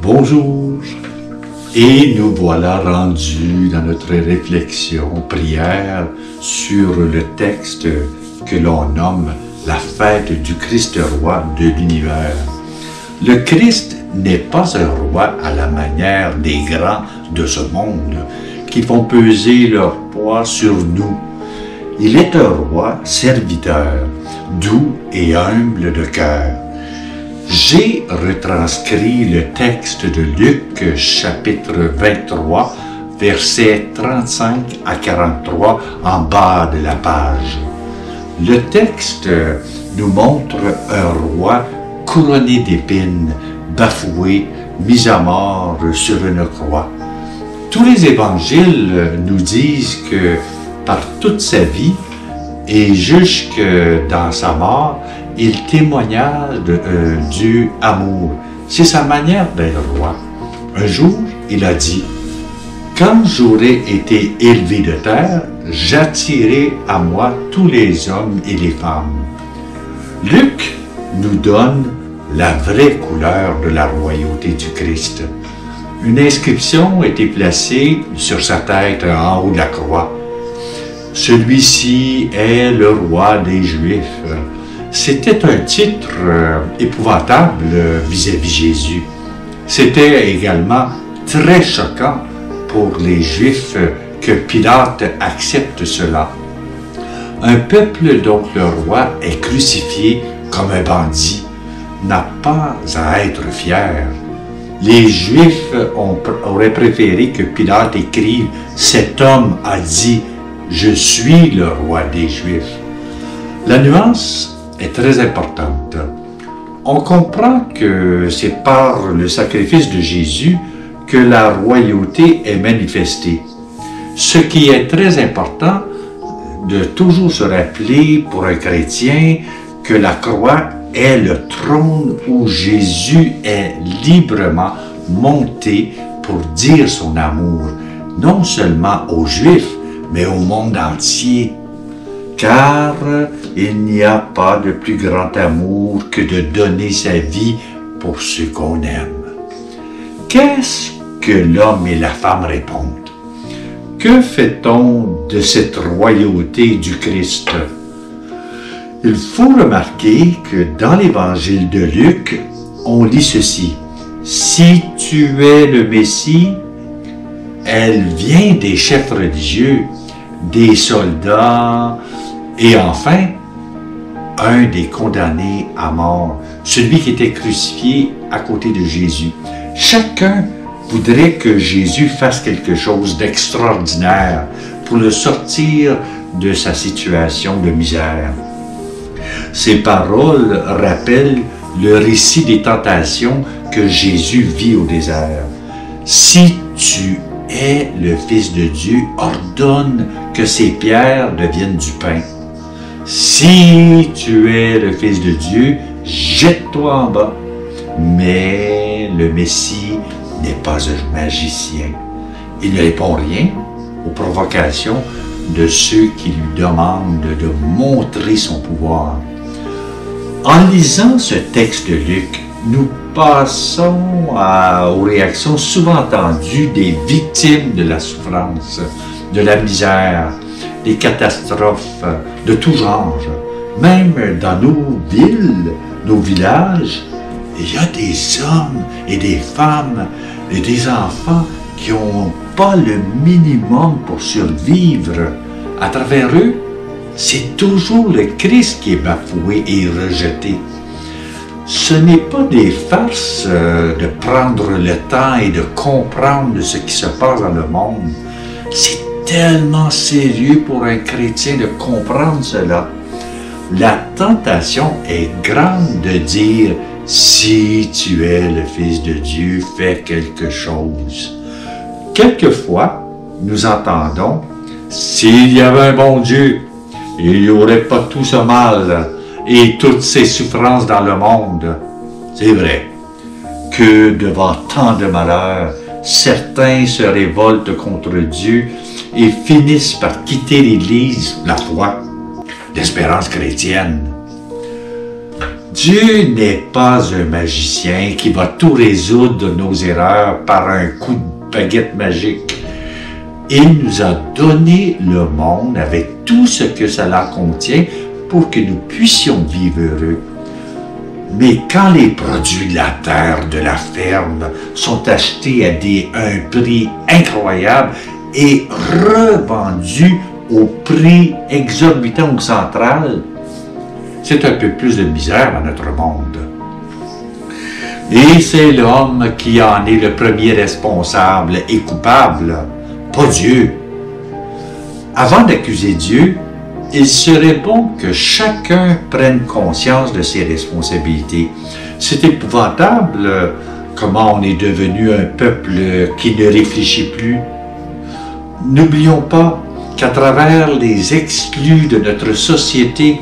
Bonjour, et nous voilà rendus dans notre réflexion, prière sur le texte que l'on nomme la fête du Christ roi de l'univers. Le Christ n'est pas un roi à la manière des grands de ce monde qui font peser leur poids sur nous. Il est un roi serviteur, doux et humble de cœur. J'ai retranscrit le texte de Luc, chapitre 23, versets 35 à 43 en bas de la page. Le texte nous montre un roi couronné d'épines, bafoué, mis à mort sur une croix. Tous les évangiles nous disent que par toute sa vie et jusque dans sa mort, il témoigna du amour. C'est sa manière d'être roi. Un jour, il a dit, « Quand j'aurai été élevé de terre, j'attirerai à moi tous les hommes et les femmes. » Luc nous donne la vraie couleur de la royauté du Christ. Une inscription a été placée sur sa tête en haut de la croix. « Celui-ci est le roi des Juifs. » C'était un titre épouvantable vis-à-vis Jésus. C'était également très choquant pour les Juifs que Pilate accepte cela. Un peuple dont le roi est crucifié comme un bandit n'a pas à être fier. Les Juifs auraient préféré que Pilate écrive « Cet homme a dit « Je suis le roi des Juifs ». La nuance est très importante. On comprend que c'est par le sacrifice de Jésus que la royauté est manifestée. Ce qui est très important de toujours se rappeler pour un chrétien que la croix est le trône où Jésus est librement monté pour dire son amour, non seulement aux Juifs, mais au monde entier. Car il n'y a pas de plus grand amour que de donner sa vie pour ceux qu'on aime. Qu'est-ce que l'homme et la femme répondent? Que fait-on de cette royauté du Christ? Il faut remarquer que dans l'évangile de Luc, on lit ceci. « Si tu es le Messie, elle vient des chefs religieux, des soldats, et enfin, un des condamnés à mort, celui qui était crucifié à côté de Jésus. Chacun voudrait que Jésus fasse quelque chose d'extraordinaire pour le sortir de sa situation de misère. Ces paroles rappellent le récit des tentations que Jésus vit au désert. « Si tu es le Fils de Dieu, ordonne que ces pierres deviennent du pain. Si tu es le Fils de Dieu, jette-toi en bas. » Mais le Messie n'est pas un magicien. Il ne répond rien aux provocations de ceux qui lui demandent de montrer son pouvoir. En lisant ce texte de Luc, nous passons aux réactions souvent entendues des victimes de la souffrance, de la misère, des catastrophes de tout genre. Même dans nos villes, nos villages, il y a des hommes et des femmes et des enfants qui n'ont pas le minimum pour survivre. À travers eux, c'est toujours le Christ qui est bafoué et rejeté. Ce n'est pas des farces de prendre le temps et de comprendre ce qui se passe dans le monde. C'est tellement sérieux pour un chrétien de comprendre cela. La tentation est grande de dire « Si tu es le Fils de Dieu, fais quelque chose. » Quelquefois, nous entendons « S'il y avait un bon Dieu, il n'y aurait pas tout ce mal et toutes ces souffrances dans le monde. » C'est vrai que devant tant de malheurs, certains se révoltent contre Dieu et finissent par quitter l'Église, la foi, l'espérance chrétienne. Dieu n'est pas un magicien qui va tout résoudre nos erreurs par un coup de baguette magique. Il nous a donné le monde avec tout ce que cela contient pour que nous puissions vivre heureux. Mais quand les produits de la terre, de la ferme, sont achetés à un prix incroyable et revendus au prix exorbitant au central, c'est un peu plus de misère dans notre monde. Et c'est l'homme qui en est le premier responsable et coupable, pas Dieu. Avant d'accuser Dieu, il serait bon que chacun prenne conscience de ses responsabilités. C'est épouvantable comment on est devenu un peuple qui ne réfléchit plus. N'oublions pas qu'à travers les exclus de notre société,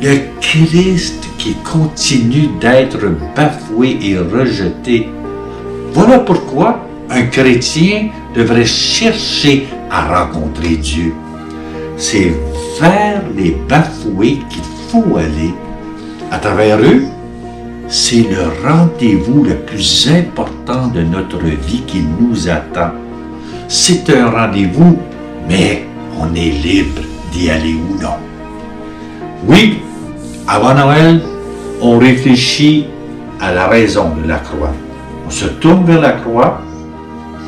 le Christ qui continue d'être bafoué et rejeté. Voilà pourquoi un chrétien devrait chercher à rencontrer Dieu. C'est vers les bafoués qu'il faut aller. À travers eux, c'est le rendez-vous le plus important de notre vie qui nous attend. C'est un rendez-vous, mais on est libre d'y aller ou non. Oui, avant Noël, on réfléchit à la raison de la croix. On se tourne vers la croix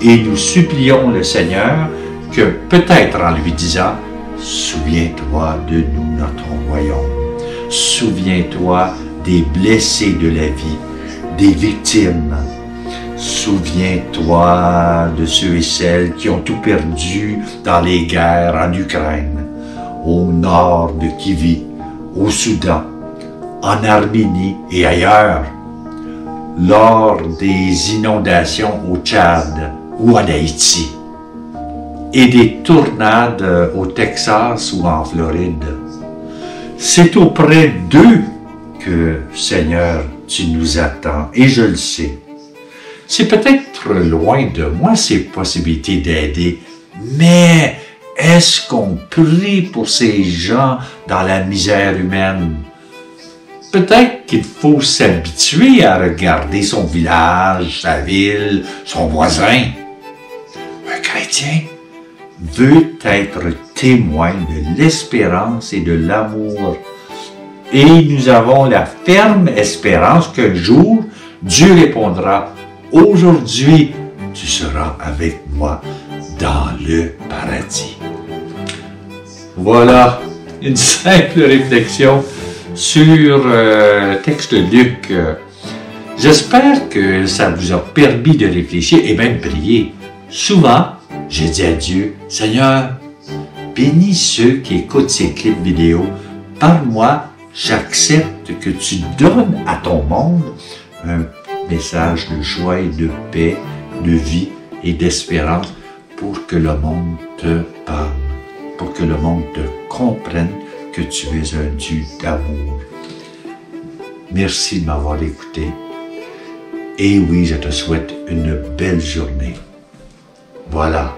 et nous supplions le Seigneur que peut-être en lui disant « Souviens-toi de nous, notre royaume. Souviens-toi des blessés de la vie, des victimes. Souviens-toi de ceux et celles qui ont tout perdu dans les guerres en Ukraine, au nord de Kiev, au Soudan, en Arménie et ailleurs, lors des inondations au Tchad ou en Haïti, et des tornades au Texas ou en Floride. C'est auprès d'eux que, Seigneur, tu nous attends, et je le sais. C'est peut-être loin de moi ces possibilités d'aider, mais est-ce qu'on prie pour ces gens dans la misère humaine? Peut-être qu'il faut s'habituer à regarder son village, sa ville, son voisin. Un chrétien veut être témoin de l'espérance et de l'amour. Et nous avons la ferme espérance qu'un jour, Dieu répondra « Aujourd'hui, tu seras avec moi dans le paradis. » Voilà une simple réflexion sur le texte de Luc. J'espère que ça vous a permis de réfléchir et même prier. Souvent, j'ai dit à Dieu, « Seigneur, bénis ceux qui écoutent ces clips vidéo. Par moi, j'accepte que tu donnes à ton monde un message de joie et de paix, de vie et d'espérance pour que le monde te parle, pour que le monde te comprenne que tu es un Dieu d'amour. » Merci de m'avoir écouté. Et oui, je te souhaite une belle journée. Voilà.